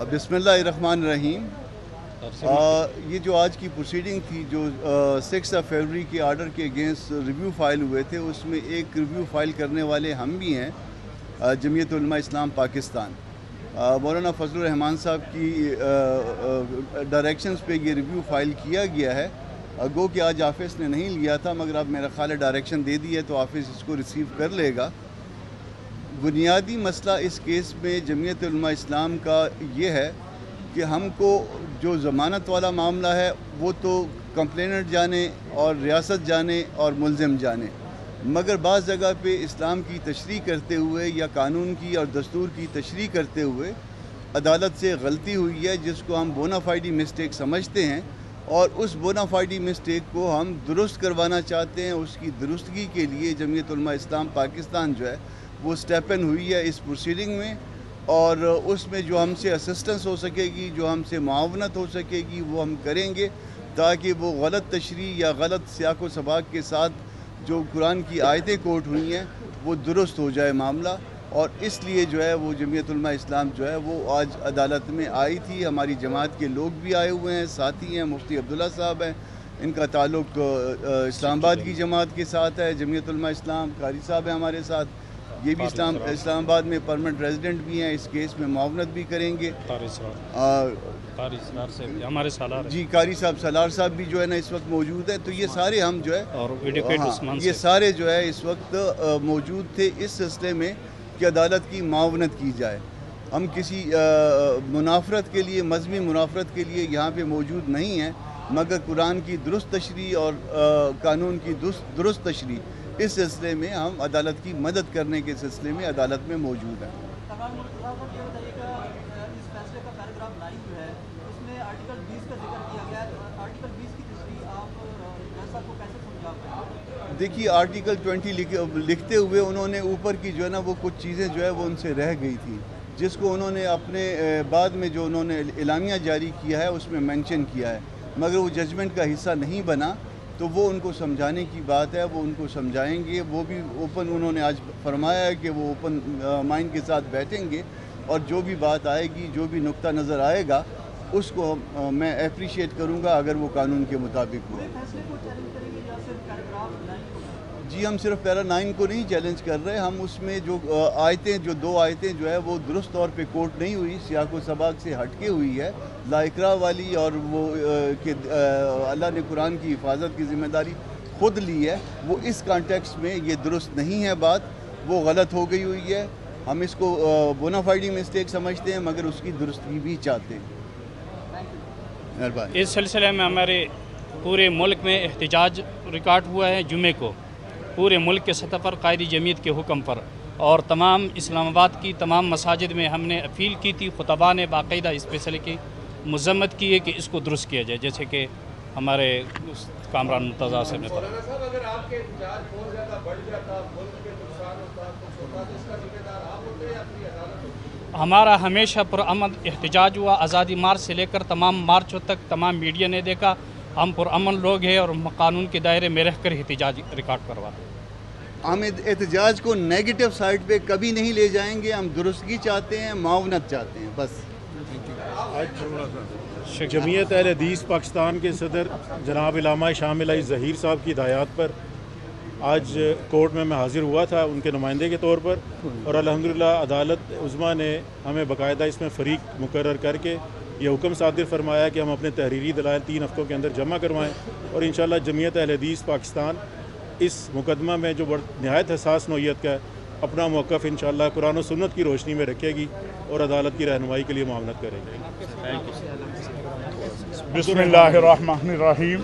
बिस्मिल्लाहिर्रहमानिर्रहीम। ये जो आज की प्रोसीडिंग थी, जो 6 फरवरी के आर्डर के अगेंस्ट रिव्यू फाइल हुए थे, उसमें एक रिव्यू फाइल करने वाले हम भी हैं, जमीयत उलमा इस्लाम पाकिस्तान। मौलाना फजलुर रहमान साहब की डायरेक्शंस पे ये रिव्यू फाइल किया गया है। गो कि आज ऑफिस ने नहीं लिया था, मगर अब मेरा ख्याल है डायरेक्शन दे दी है तो ऑफिस इसको रिसीव कर लेगा। बुनियादी मसला इस केस में जमीयत उलमा इस्लाम का ये है कि हमको जो ज़मानत वाला मामला है वो तो कंप्लेनेंट जाने और रियासत जाने और मुलज़िम जाने, मगर बाज़ जगह पे इस्लाम की तशरीह करते हुए या कानून की और दस्तूर की तशरीह करते हुए अदालत से गलती हुई है, जिसको हम बोनाफाइडी मिस्टेक समझते हैं, और उस बोनाफाइडी मिस्टेक को हम दुरुस्त करवाना चाहते हैं। उसकी दुरुस्तगी के लिए जमीयत उलमा इस्लाम पाकिस्तान जो है वो स्टेप इन हुई है इस प्रोसीडिंग में, और उसमें जो हमसे असिस्टेंस हो सकेगी, जो हमसे मुआवनत हो सकेगी, वो हम करेंगे, ताकि वो गलत तशरीह या गलत सियाक व सबाक के साथ जो कुरान की आयतें कोट हुई हैं वो दुरुस्त हो जाए मामला। और इसलिए जो है वो जमीयत उलमा इस्लाम जो है वो आज अदालत में आई थी। हमारी जमात के लोग भी आए हुए हैं, साथी हैं, मुफ्ती अब्दुल्ला साहब हैं, इनका ताल्लुक़ इस्लामाबाद की जमात के साथ है। जमीयत उलमा इस्लाम कारी साहब हैं हमारे साथ, ये भी इस्लामाबाद में परमानेंट रेजिडेंट भी हैं, इस केस में मुआवनत भी करेंगे। हमारे सालार जी, कारी साहब सलार साहब भी जो है ना इस वक्त मौजूद है। तो ये सारे हम जो है और ये सारे जो है इस वक्त मौजूद थे इस सिलसिले में कि अदालत की मुआवनत की जाए। हम किसी मुनाफरत के लिए, मजहबी मुनाफरत के लिए यहाँ पे मौजूद नहीं हैं, मगर कुरान की दुरुस्त तशरीह और कानून की दुरुस्त तशरीह, इस सिलसिले में हम अदालत की मदद करने के सिलसिले में अदालत में मौजूद हैं। देखिए, आर्टिकल 20 लिखते हुए उन्होंने ऊपर की जो है ना वो कुछ चीज़ें जो है वो उनसे रह गई थी, जिसको उन्होंने अपने बाद में जो उन्होंने एलामिया जारी किया है उसमें मेंशन किया है, मगर वो जजमेंट का हिस्सा नहीं बना। तो वो उनको समझाने की बात है, वो उनको समझाएंगे। वो भी ओपन उन्होंने आज फरमाया है कि वो ओपन माइंड के साथ बैठेंगे, और जो भी बात आएगी, जो भी नुक्ता नज़र आएगा, उसको मैं अप्रिशिएट करूँगा अगर वो कानून के मुताबिक हो। जी, हम सिर्फ पैरा 9 को नहीं चैलेंज कर रहे, हम उसमें जो आयतें, जो 2 आयतें जो है वो दुरुस्त तौर पे कोट नहीं हुई, सियाक व सबाक से हटके हुई है, लाइकरा वाली, और वो कि अल्लाह ने कुरान की हिफाजत की ज़िम्मेदारी ख़ुद ली है, वो इस कॉन्टेक्स्ट में ये दुरुस्त नहीं है बात, वो गलत हो गई हुई है। हम इसको बोनाफाइडी मिस्टेक समझते हैं, मगर उसकी दुरुस्तगी भी चाहते हैं। इस सिलसिले में हमारे पूरे मुल्क में एहतजाज रिकॉर्ड हुआ है। जुमे को पूरे मुल्क के सतह पर कायदी जमीयत के हुक्म पर, और तमाम इस्लामाबाद की तमाम मसाजिद में हमने अपील की थी, खुतबा ने बाकायदा इस फैसले की मजम्मत की है कि इसको दुरुस्त किया जाए, जैसे कि हमारे कामरान मुर्तज़ा से ने हमारा हमेशा पुरअमन एहतजाज हुआ। आज़ादी मार्च से लेकर तमाम मार्चों तक तमाम मीडिया ने देखा, हम पुरअमन लोग हैं और कानून के दायरे में रहकर एहतजाज रिकॉर्ड करवा रहे हैं। हम एहतजाज को नेगेटिव साइड पे कभी नहीं ले जाएंगे, हम दुरुस्तगी चाहते हैं, मुआवनत चाहते हैं, बस। जमीयत अहले हदीस पाकिस्तान के सदर जनाब इलामा शामिल ज़हीर साहब की हिदायत पर आज कोर्ट में मैं हाज़िर हुआ था उनके नुमाइंदे के तौर पर, और अल्हम्दुलिल्लाह अदालत उज़्मा ने हमें बाकायदा इसमें फ़रीक मुकर्रर करके ये हुक्म सादिर फरमाया कि हम अपने तहरीरी दलाइल 3 हफ़्तों के अंदर जमा करवाएँ, और इंशाअल्लाह जमीयत अहले हदीस पाकिस्तान इस मुकदमा में जो नहायत हसास नौइयत का अपना मौक़िफ़ इंशाअल्लाह कुरान और सुन्नत की रोशनी में रखेगी और अदालत की रहनुमाई के लिए मुआवनत करेगी। बिस्मिल्लाहिर्रहमानिर्रहीम।